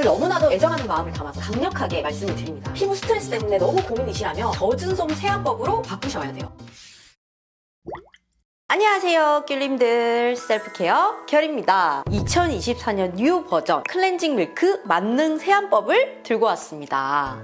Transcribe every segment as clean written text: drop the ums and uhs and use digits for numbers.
여러분을 너무나도 애정하는 마음을 담아서 강력하게 말씀을 드립니다. 피부 스트레스 때문에 너무 고민이시라면 젖은 솜 세안법으로 바꾸셔야 돼요. 안녕하세요 귤님들, 셀프케어 결입니다. 2024년 뉴 버전 클렌징 밀크 만능 세안법을 들고 왔습니다.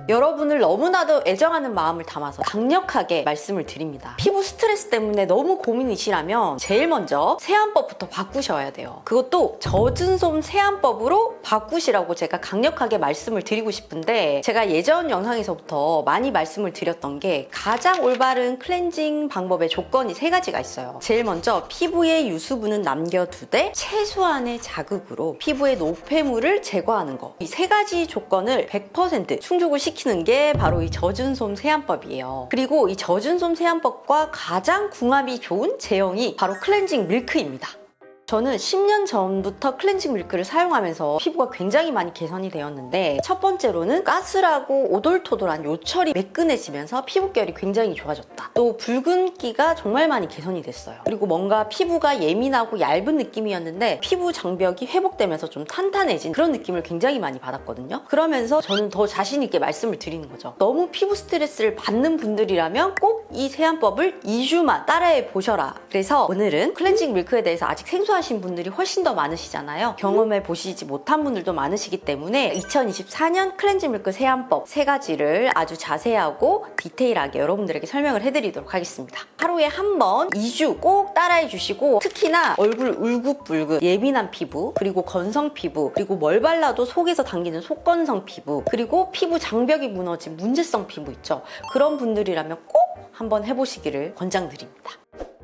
여러분을 너무나도 애정하는 마음을 담아서 강력하게 말씀을 드립니다. 피부 스트레스 때문에 너무 고민이시라면 제일 먼저 세안법부터 바꾸셔야 돼요. 그것도 젖은 솜 세안법으로 바꾸시라고 제가 강력하게 말씀을 드리고 싶은데, 제가 예전 영상에서부터 많이 말씀을 드렸던 게 가장 올바른 클렌징 방법의 조건이 3가지가 있어요. 제일 먼저 피부의 유수분은 남겨두되 최소한의 자극으로 피부의 노폐물을 제거하는 거. 이 3가지 조건을 100% 충족을 시키는 게 바로 이 젖은 솜 세안법이에요. 그리고 이 젖은 솜 세안법과 가장 궁합이 좋은 제형이 바로 클렌징 밀크입니다. 저는 10년 전부터 클렌징 밀크를 사용하면서 피부가 굉장히 많이 개선이 되었는데, 첫 번째로는 까슬하고 오돌토돌한 요철이 매끈해지면서 피부결이 굉장히 좋아졌다. 또 붉은기가 정말 많이 개선이 됐어요. 그리고 뭔가 피부가 예민하고 얇은 느낌이었는데 피부 장벽이 회복되면서 좀 탄탄해진 그런 느낌을 굉장히 많이 받았거든요. 그러면서 저는 더 자신 있게 말씀을 드리는 거죠. 너무 피부 스트레스를 받는 분들이라면 꼭 이 세안법을 2주만 따라해 보셔라. 그래서 오늘은 클렌징 밀크에 대해서 아직 생소하신 분들이 훨씬 더 많으시잖아요. 경험해 보시지 못한 분들도 많으시기 때문에 2024년 클렌징 밀크 세안법 3가지를 아주 자세하고 디테일하게 여러분들에게 설명을 해드리도록 하겠습니다. 하루에 한 번 2주 꼭 따라해 주시고, 특히나 얼굴 울긋불긋 예민한 피부, 그리고 건성 피부, 그리고 뭘 발라도 속에서 당기는 속건성 피부, 그리고 피부 장벽이 무너진 문제성 피부 있죠. 그런 분들이라면 꼭 한번 해보시기를 권장드립니다.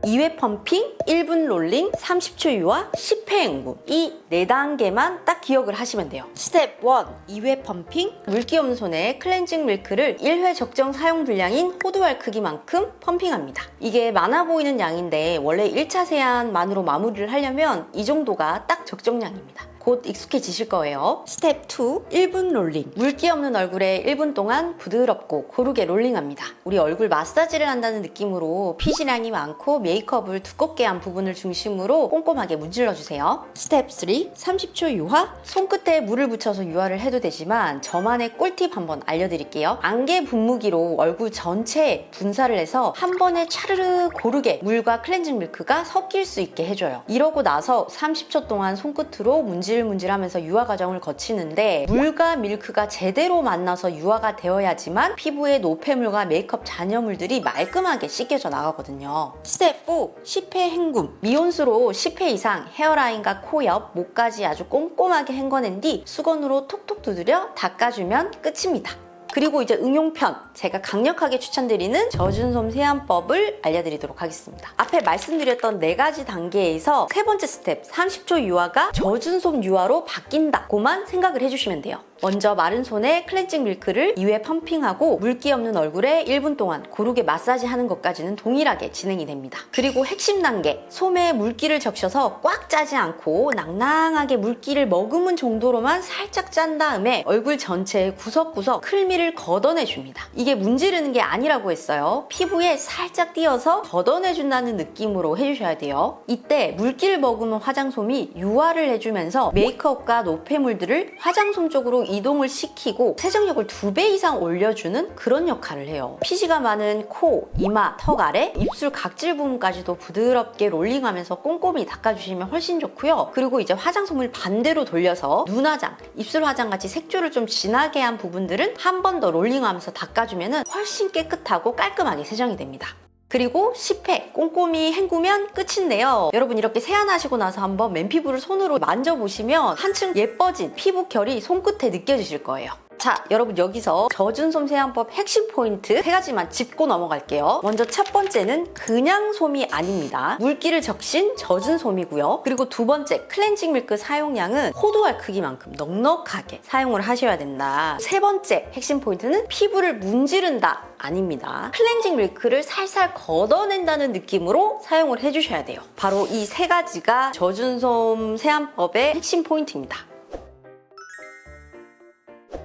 2회 펌핑, 1분 롤링, 30초 유화, 10회 헹굼, 이 4단계만 딱 기억을 하시면 돼요. 스텝 1, 2회 펌핑. 물기 없는 손에 클렌징 밀크를 1회 적정 사용 분량인 호두알 크기만큼 펌핑합니다. 이게 많아 보이는 양인데 원래 1차 세안만으로 마무리를 하려면 이 정도가 딱 적정량입니다. 곧 익숙해지실 거예요. 스텝 2, 1분 롤링. 물기 없는 얼굴에 1분 동안 부드럽고 고르게 롤링합니다. 우리 얼굴 마사지를 한다는 느낌으로 피지량이 많고 메이크업을 두껍게 한 부분을 중심으로 꼼꼼하게 문질러주세요. 스텝 3, 30초 유화. 손끝에 물을 묻혀서 유화를 해도 되지만 저만의 꿀팁 한번 알려드릴게요. 안개 분무기로 얼굴 전체에 분사를 해서 한 번에 차르르 고르게 물과 클렌징 밀크가 섞일 수 있게 해줘요. 이러고 나서 30초 동안 손끝으로 문질문질하면서 유화 과정을 거치는데, 물과 밀크가 제대로 만나서 유화가 되어야지만 피부의 노폐물과 메이크업 잔여물들이 말끔하게 씻겨져 나가거든요. 스텝 4, 10회 헹굼. 미온수로 10회 이상 헤어라인과 코 옆, 목까지 아주 꼼꼼하게 헹궈낸 뒤 수건으로 톡톡 두드려 닦아주면 끝입니다. 그리고 이제 응용편, 제가 강력하게 추천드리는 젖은 솜 세안법을 알려드리도록 하겠습니다. 앞에 말씀드렸던 4가지 단계에서 3번째 스텝 30초 유화가 젖은 솜 유화로 바뀐다고만 생각을 해주시면 돼요. 먼저 마른 손에 클렌징 밀크를 2회 펌핑하고 물기 없는 얼굴에 1분 동안 고르게 마사지하는 것까지는 동일하게 진행이 됩니다. 그리고 핵심 단계, 솜에 물기를 적셔서 꽉 짜지 않고 낭낭하게 물기를 머금은 정도로만 살짝 짠 다음에 얼굴 전체에 구석구석 클미를 걷어내줍니다. 이게 문지르는 게 아니라고 했어요. 피부에 살짝 띄어서 걷어내준다는 느낌으로 해주셔야 돼요. 이때 물기를 머금은 화장솜이 유화를 해주면서 메이크업과 노폐물들을 화장솜 쪽으로 이동을 시키고 세정력을 2배 이상 올려주는 그런 역할을 해요. 피지가 많은 코, 이마, 턱 아래, 입술 각질 부분까지도 부드럽게 롤링하면서 꼼꼼히 닦아주시면 훨씬 좋고요. 그리고 이제 화장솜을 반대로 돌려서 눈화장, 입술 화장같이 색조를 좀 진하게 한 부분들은 한 번 더 롤링하면서 닦아주면 훨씬 깨끗하고 깔끔하게 세정이 됩니다. 그리고 10회 꼼꼼히 헹구면 끝인데요. 여러분, 이렇게 세안하시고 나서 한번 맨피부를 손으로 만져보시면 한층 예뻐진 피부결이 손끝에 느껴지실 거예요. 자, 여러분, 여기서 젖은 솜 세안법 핵심 포인트 3가지만 짚고 넘어갈게요. 먼저 첫 번째는 그냥 솜이 아닙니다. 물기를 적신 젖은 솜이고요. 그리고 2번째, 클렌징 밀크 사용량은 호두알 크기만큼 넉넉하게 사용을 하셔야 된다. 3번째 핵심 포인트는 피부를 문지른다 아닙니다. 클렌징 밀크를 살살 걷어낸다는 느낌으로 사용을 해주셔야 돼요. 바로 이 3가지가 젖은 솜 세안법의 핵심 포인트입니다.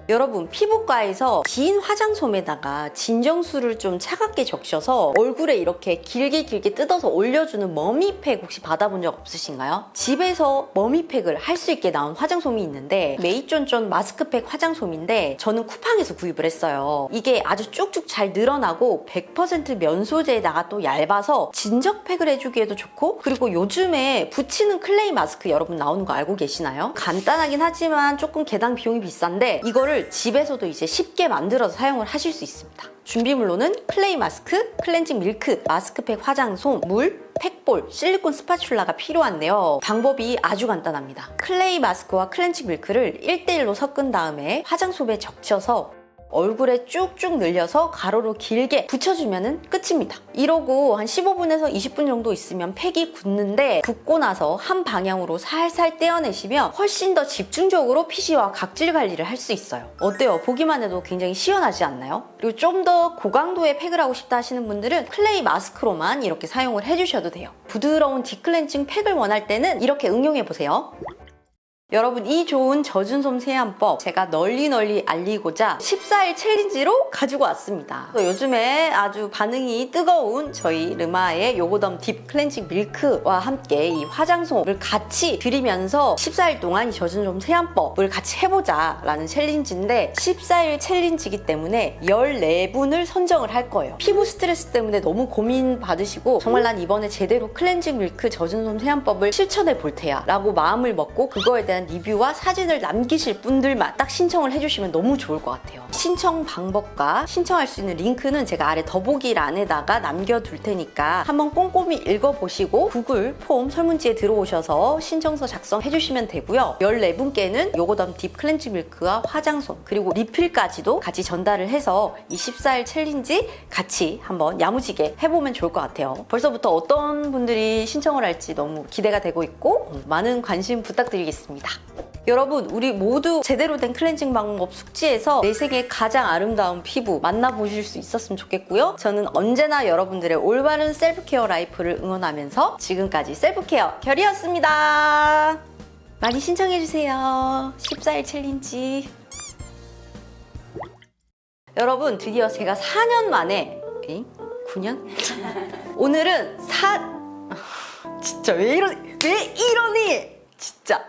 여러분, 피부과에서 긴 화장솜에다가 진정수를 좀 차갑게 적셔서 얼굴에 이렇게 길게 뜯어서 올려주는 머미팩 혹시 받아본 적 없으신가요? 집에서 머미팩을 할 수 있게 나온 화장솜이 있는데 메이쫀쫀 마스크팩 화장솜인데 저는 쿠팡에서 구입을 했어요. 이게 아주 쭉쭉 잘 늘어나고 100% 면 소재에다가 또 얇아서 진정팩을 해주기에도 좋고, 그리고 요즘에 붙이는 클레이 마스크 여러분 나오는 거 알고 계시나요? 간단하긴 하지만 조금 개당 비용이 비싼데 이거를 집에서도 이제 쉽게 만들어서 사용을 하실 수 있습니다. 준비물로는 클레이 마스크, 클렌징 밀크, 마스크팩 화장솜, 물, 팩볼, 실리콘 스파츌라가 필요한데요. 방법이 아주 간단합니다. 클레이 마스크와 클렌징 밀크를 1대1로 섞은 다음에 화장솜에 적셔서 얼굴에 쭉쭉 늘려서 가로로 길게 붙여주면 끝입니다. 이러고 한 15분에서 20분 정도 있으면 팩이 굳는데, 굳고 나서 한 방향으로 살살 떼어내시면 훨씬 더 집중적으로 피지와 각질 관리를 할 수 있어요. 어때요? 보기만 해도 굉장히 시원하지 않나요? 그리고 좀 더 고강도의 팩을 하고 싶다 하시는 분들은 클레이 마스크로만 이렇게 사용을 해주셔도 돼요. 부드러운 딥클렌징 팩을 원할 때는 이렇게 응용해보세요. 여러분, 이 좋은 젖은 솜 세안법 제가 널리 알리고자 14일 챌린지로 가지고 왔습니다. 요즘에 아주 반응이 뜨거운 저희 르마의 요거덤 딥 클렌징 밀크와 함께 이 화장솜을 같이 드리면서 14일 동안 이 젖은 솜 세안법을 같이 해보자 라는 챌린지인데, 14일 챌린지이기 때문에 14분을 선정을 할 거예요. 피부 스트레스 때문에 너무 고민 받으시고 정말 난 이번에 제대로 클렌징 밀크 젖은 솜 세안법을 실천해 볼 테야 라고 마음을 먹고 그거에 대한 리뷰와 사진을 남기실 분들만 딱 신청을 해주시면 너무 좋을 것 같아요. 신청 방법과 신청할 수 있는 링크는 제가 아래 더보기란에다가 남겨둘 테니까 한번 꼼꼼히 읽어보시고 구글 폼 설문지에 들어오셔서 신청서 작성해주시면 되고요. 14분께는 요거덤 딥 클렌징 밀크와 화장솜 그리고 리필까지도 같이 전달을 해서 이 14일 챌린지 같이 한번 야무지게 해보면 좋을 것 같아요. 벌써부터 어떤 분들이 신청을 할지 너무 기대가 되고 있고 많은 관심 부탁드리겠습니다. 여러분, 우리 모두 제대로 된 클렌징 방법 숙지해서 내 세계 가장 아름다운 피부 만나보실 수 있었으면 좋겠고요. 저는 언제나 여러분들의 올바른 셀프케어 라이프를 응원하면서 지금까지 셀프케어 결이었습니다. 많이 신청해주세요. 14일 챌린지. 여러분, 드디어 제가 4년 만에 9년? 오늘은 진짜 왜 이러니? 진짜